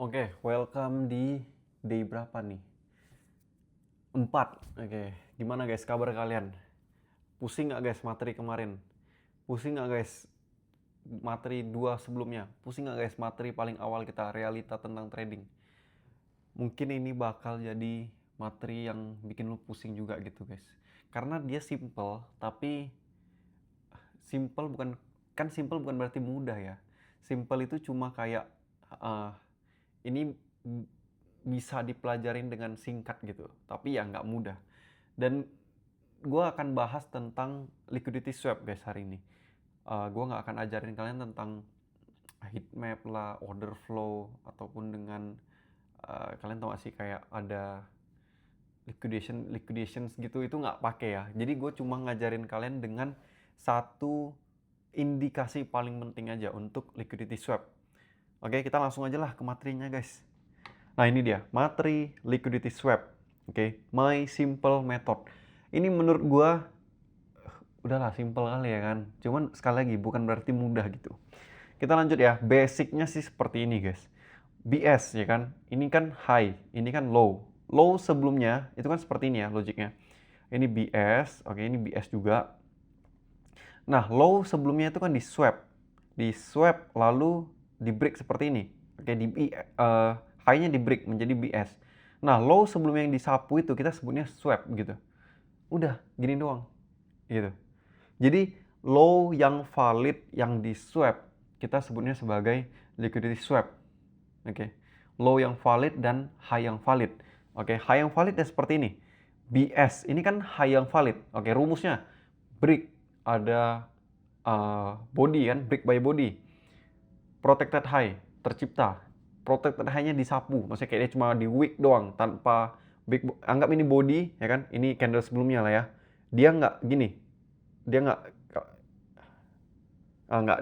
Oke, welcome di day berapa nih? 4. Oke, gimana guys kabar kalian? Pusing nggak guys materi kemarin? Pusing nggak guys materi 2 sebelumnya? Pusing nggak guys materi paling awal kita, realita tentang trading? Mungkin ini bakal jadi materi yang bikin lu pusing juga gitu guys. Karena dia simple, tapi simple bukan berarti mudah ya. Simple itu cuma kayak uh, ini bisa dipelajarin dengan singkat gitu, tapi ya nggak mudah. Dan gue akan bahas tentang liquidity swap guys hari ini. Gue nggak akan ajarin kalian tentang heat map lah, order flow, ataupun dengan kalian tau gak sih kayak ada liquidations gitu, itu nggak pakai ya. Jadi gue cuma ngajarin kalian dengan satu indikasi paling penting aja untuk liquidity swap. Oke, kita langsung aja lah ke materinya guys. Nah ini dia, materi liquidity swap. Oke, my simple method. Ini menurut gua udahlah simple kali ya kan. Cuman sekali lagi bukan berarti mudah gitu. Kita lanjut ya, basicnya sih seperti ini guys. BS ya kan, ini kan high, ini kan low. Low sebelumnya itu kan seperti ini ya logiknya. Ini BS, oke ini BS juga. Nah low sebelumnya itu kan di swap lalu di break seperti ini. Oke di high-nya di break menjadi BS. Nah low sebelumnya yang disapu itu kita sebutnya swap gitu. Udah gini doang gitu. Jadi low yang valid yang di swap kita sebutnya sebagai liquidity swap. Oke. Low yang valid dan high yang valid. Oke, high yang valid ya seperti ini. BS ini kan high yang valid. Oke, rumusnya break ada body kan, break by body. Protected high tercipta. Protected high-nya disapu. Maksudnya kayak dia cuma di wick doang tanpa anggap ini body ya kan. Ini candle sebelumnya lah ya. Dia nggak gini. Dia nggak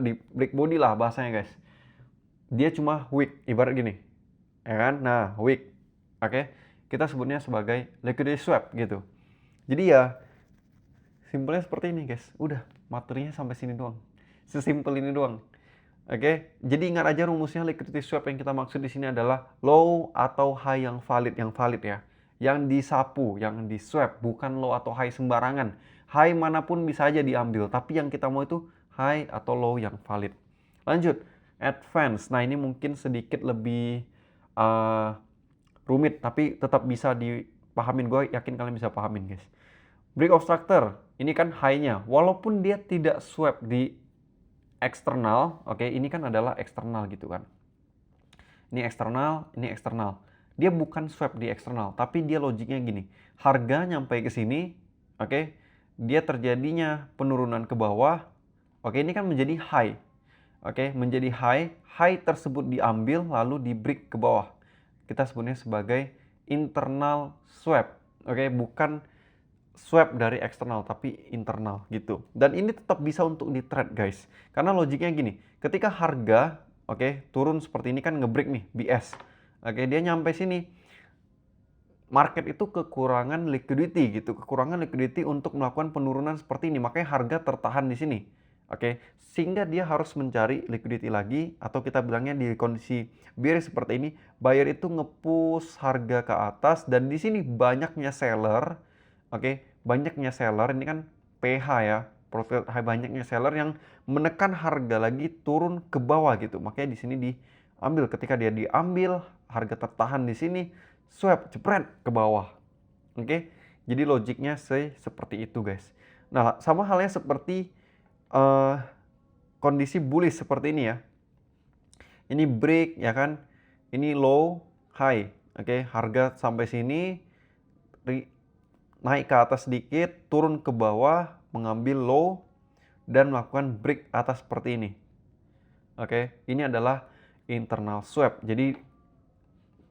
di break body lah bahasanya guys. Dia cuma wick, ibarat gini. Ya kan? Nah, wick. Oke. Kita sebutnya sebagai liquidity swap gitu. Jadi ya simpelnya seperti ini guys. Udah, materinya sampai sini doang. Sesimpel ini doang. Oke, jadi ingat aja rumusnya liquidity swap yang kita maksud di sini adalah low atau high yang valid ya. Yang disapu, yang di swap, bukan low atau high sembarangan. High manapun bisa aja diambil, tapi yang kita mau itu high atau low yang valid. Lanjut, advance. Nah ini mungkin sedikit lebih rumit, tapi tetap bisa dipahamin. Gue yakin kalian bisa pahamin guys. Break of structure, ini kan high-nya. Walaupun dia tidak swap di eksternal, oke, ini kan adalah eksternal gitu kan. Ini eksternal. Dia bukan swap di eksternal, tapi dia logiknya gini. Harga nyampe ke sini, oke, dia terjadinya penurunan ke bawah. Oke, ini kan menjadi high. Oke, menjadi high. High tersebut diambil lalu di break ke bawah. Kita sebutnya sebagai internal swap. Oke, bukan swap dari eksternal tapi internal gitu. Dan ini tetap bisa untuk di trade guys. Karena logiknya gini, ketika harga turun seperti ini kan ngebreak nih BS. Dia nyampe sini. Market itu kekurangan liquidity gitu, kekurangan liquidity untuk melakukan penurunan seperti ini. Makanya harga tertahan di sini. Sehingga dia harus mencari liquidity lagi, atau kita bilangnya di kondisi bearish seperti ini, buyer itu nge-push harga ke atas dan di sini banyaknya seller. Banyaknya seller ini kan PH ya, profit high, banyaknya seller yang menekan harga lagi turun ke bawah gitu. Makanya di sini diambil. Ketika dia diambil, harga tertahan di sini, swap jepret ke bawah. Jadi logiknya seperti itu guys. Nah, sama halnya seperti kondisi bullish seperti ini ya. Ini break ya kan. Ini low, high. Harga sampai sini naik ke atas sedikit, turun ke bawah, mengambil low dan melakukan break atas seperti ini. Ini adalah internal swap. Jadi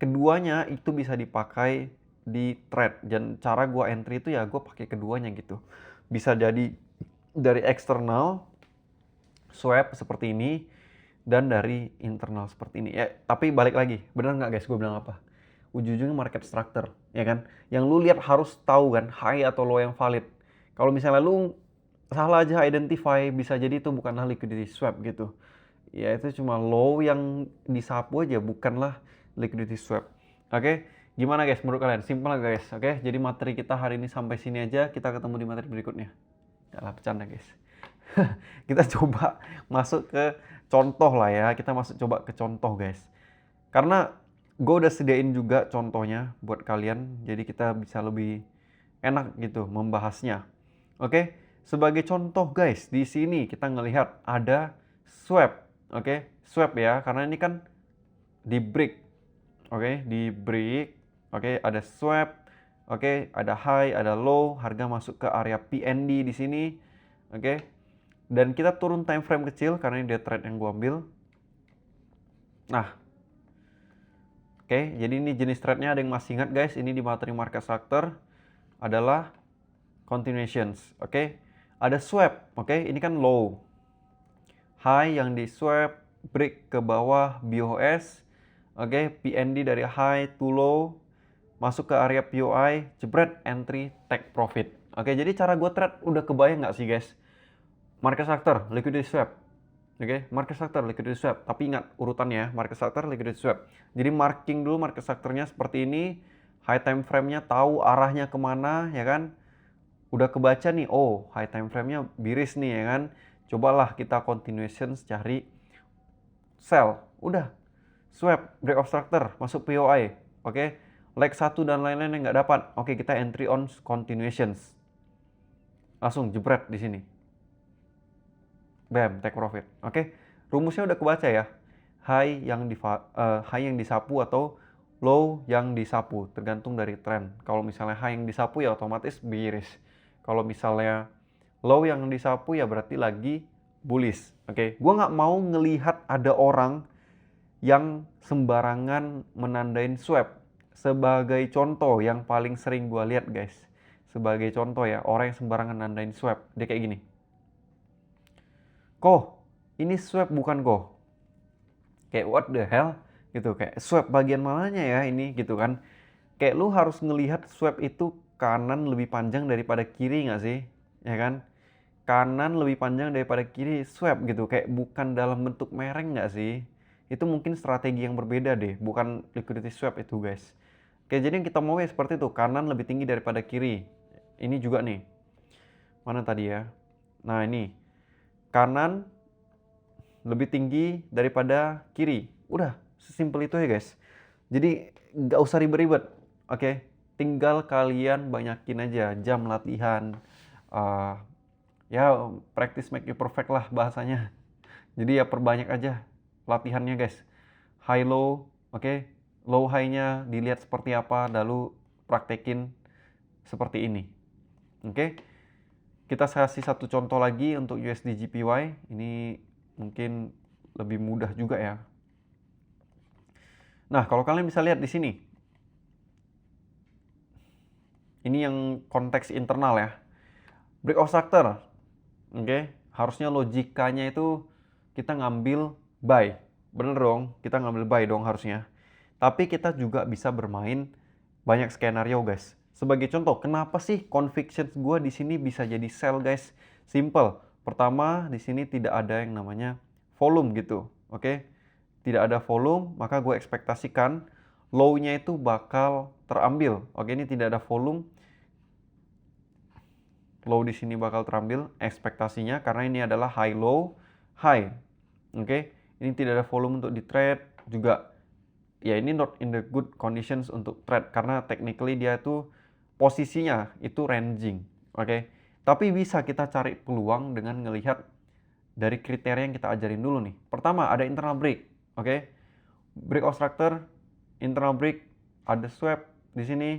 keduanya itu bisa dipakai di trade. Dan cara gua entry itu ya gua pakai keduanya gitu. Bisa jadi dari eksternal swap seperti ini dan dari internal seperti ini. Ya, tapi balik lagi, benar nggak guys gue bilang apa? Ujung-ujungnya market structure, ya kan? Yang lu lihat harus tahu kan, high atau low yang valid. Kalau misalnya lu salah aja identify, bisa jadi itu bukanlah liquidity swap gitu. Ya itu cuma low yang disapu aja, bukanlah liquidity swap. Oke, gimana guys menurut kalian? Simpel guys. Oke, jadi materi kita hari ini sampai sini aja. Kita ketemu di materi berikutnya. Yalah, bercanda guys. Kita coba masuk ke contoh lah ya. Kita coba ke contoh guys. Karena gue udah sediain juga contohnya buat kalian. Jadi kita bisa lebih enak gitu membahasnya. Oke, sebagai contoh guys, di sini kita ngelihat ada swap. Oke, swap ya. Karena ini kan di break. Oke, di break. Oke, ada swap. Oke, ada high, ada low, harga masuk ke area PND di sini. Oke. Dan kita turun time frame kecil karena ini dia trade yang gua ambil. Nah. Oke, jadi ini jenis trade-nya ada yang masih ingat guys, ini di materi market structure adalah continuations. Oke. Ada swap. Oke, ini kan low. High yang di swap, break ke bawah BOS. Oke, PND dari high to low, masuk ke area POI, jebret, entry, take profit. Oke, jadi cara gue trade udah kebayang nggak sih guys? Market structure, liquidity swap. Oke, market structure, liquidity swap. Tapi ingat urutannya, market structure, liquidity swap. Jadi marking dulu market structure-nya seperti ini, high time frame-nya tahu arahnya kemana, ya kan? Udah kebaca nih, oh high time frame-nya biris nih, ya kan? Cobalah kita continuations cari sell, udah. Swap, break of structure, masuk POI. Oke, leg 1 dan lain-lain yang nggak dapat. Oke, kita entry on continuations. Langsung jebret di sini. Bam, take profit. Oke, rumusnya udah kebaca ya. High yang disapu atau low yang disapu, tergantung dari tren. Kalau misalnya high yang disapu ya otomatis bearish. Kalau misalnya low yang disapu ya berarti lagi bullish. Oke, gua nggak mau ngelihat ada orang yang sembarangan menandain swap. Sebagai contoh yang paling sering gua lihat guys. Sebagai contoh ya, orang yang sembarangan nandain swap. Dia kayak gini. Kok, ini swap bukan kok. Kayak what the hell? Gitu, kayak swap bagian mananya ya ini gitu kan. Kayak lu harus ngelihat swap itu kanan lebih panjang daripada kiri nggak sih? Ya kan? Kanan lebih panjang daripada kiri swap gitu. Kayak bukan dalam bentuk mereng nggak sih? Itu mungkin strategi yang berbeda deh. Bukan liquidity swap itu guys. Oke, jadi yang kita mau ya seperti itu. Kanan lebih tinggi daripada kiri. Ini juga nih. Mana tadi ya? Nah ini. Kanan lebih tinggi daripada kiri. Udah, sesimpel itu ya guys. Jadi nggak usah ribet-ribet. Oke, tinggal kalian banyakin aja jam latihan. Ya, practice make you perfect lah bahasanya. Jadi ya perbanyak aja latihannya guys. High low, oke. Low high-nya dilihat seperti apa, lalu praktekin seperti ini. Oke. Kita kasih satu contoh lagi untuk USD JPY. Ini mungkin lebih mudah juga ya. Nah, kalau kalian bisa lihat di sini. Ini yang konteks internal ya. Break of structure. Oke, harusnya logikanya itu kita ngambil buy. Bener dong, kita ngambil buy dong harusnya. Tapi kita juga bisa bermain banyak skenario guys. Sebagai contoh, kenapa sih conviction gue di sini bisa jadi sell guys? Simple. Pertama, di sini tidak ada yang namanya volume gitu. Oke? Tidak ada volume, maka gue ekspektasikan low-nya itu bakal terambil. Oke, ini tidak ada volume. Low di sini bakal terambil ekspektasinya karena ini adalah high low, high. Oke? Ini tidak ada volume untuk di trade juga. Ya ini not in the good conditions untuk trade karena technically dia itu posisinya itu ranging, oke? Tapi bisa kita cari peluang dengan ngelihat dari kriteria yang kita ajarin dulu nih. Pertama ada internal break, oke? Break of structure, internal break, ada swap di sini,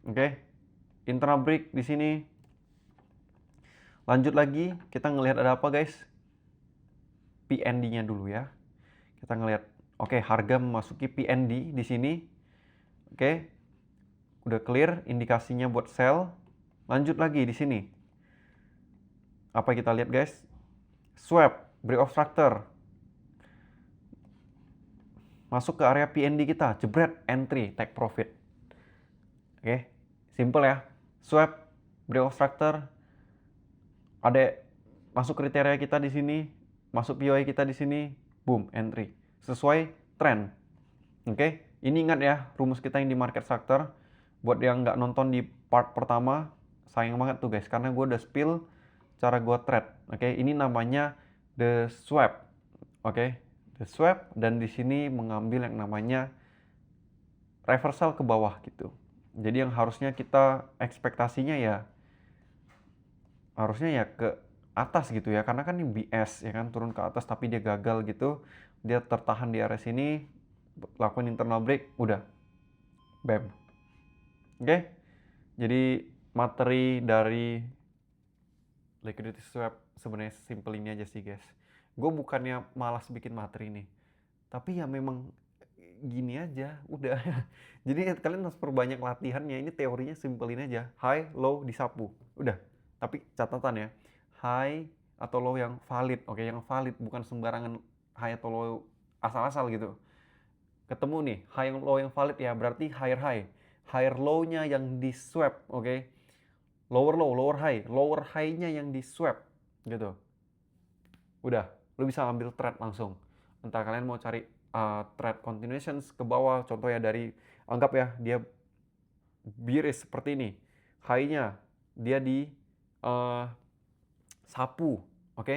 oke? Internal break di sini. Lanjut lagi, kita ngelihat ada apa guys? PND-nya dulu ya. Kita ngelihat, oke, harga memasuki PND di sini, oke? Udah clear indikasinya buat sell. Lanjut lagi di sini. Apa kita lihat guys? Swap, break of structure. Masuk ke area PND kita, jebret, entry, take profit. Oke, simple ya. Swap, break of structure. Ada masuk kriteria kita di sini, masuk POI kita di sini, boom, entry. Sesuai trend. Oke, ini ingat ya rumus kita yang di market structure. Buat yang nggak nonton di part pertama, sayang banget tuh guys, karena gue udah spill cara gue trade. Oke, ini namanya the swap. Oke, the swap, dan di sini mengambil yang namanya reversal ke bawah gitu. Jadi yang harusnya kita ekspektasinya ya harusnya ya ke atas gitu ya, karena kan ini BS ya kan, turun ke atas tapi dia gagal gitu. Dia tertahan di area sini, lakukan internal break, udah bam. Oke, jadi materi dari liquidity swap sebenarnya simple ini aja sih guys. Gue bukannya malas bikin materi nih, tapi ya memang gini aja udah. Jadi kalian harus perbanyak latihannya. Ini teorinya simple ini aja, high low disapu udah. Tapi catatan ya, high atau low yang valid. Oke, yang valid, bukan sembarangan high atau low asal-asal gitu. Ketemu nih high low yang valid ya, berarti higher high, higher low-nya yang di swap. Oke, lower low, lower high, lower high-nya yang di swap gitu. Udah, lu bisa ambil trade langsung. Entah kalian mau cari trade continuations ke bawah, contoh ya dari, anggap ya dia bearish seperti ini, high-nya dia di sapu, oke?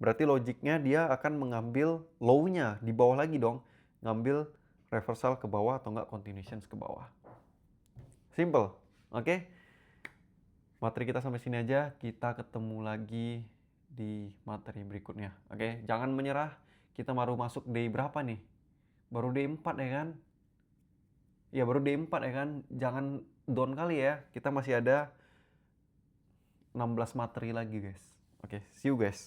Berarti logiknya dia akan mengambil low-nya di bawah lagi dong, ngambil reversal ke bawah atau enggak continuations ke bawah. Simple, oke? Materi kita sampai sini aja, kita ketemu lagi di materi berikutnya. Oke, jangan menyerah. Kita baru masuk day berapa nih? Baru day 4 ya kan? Ya baru day 4 ya kan? Jangan down kali ya. Kita masih ada 16 materi lagi guys. Oke, see you guys.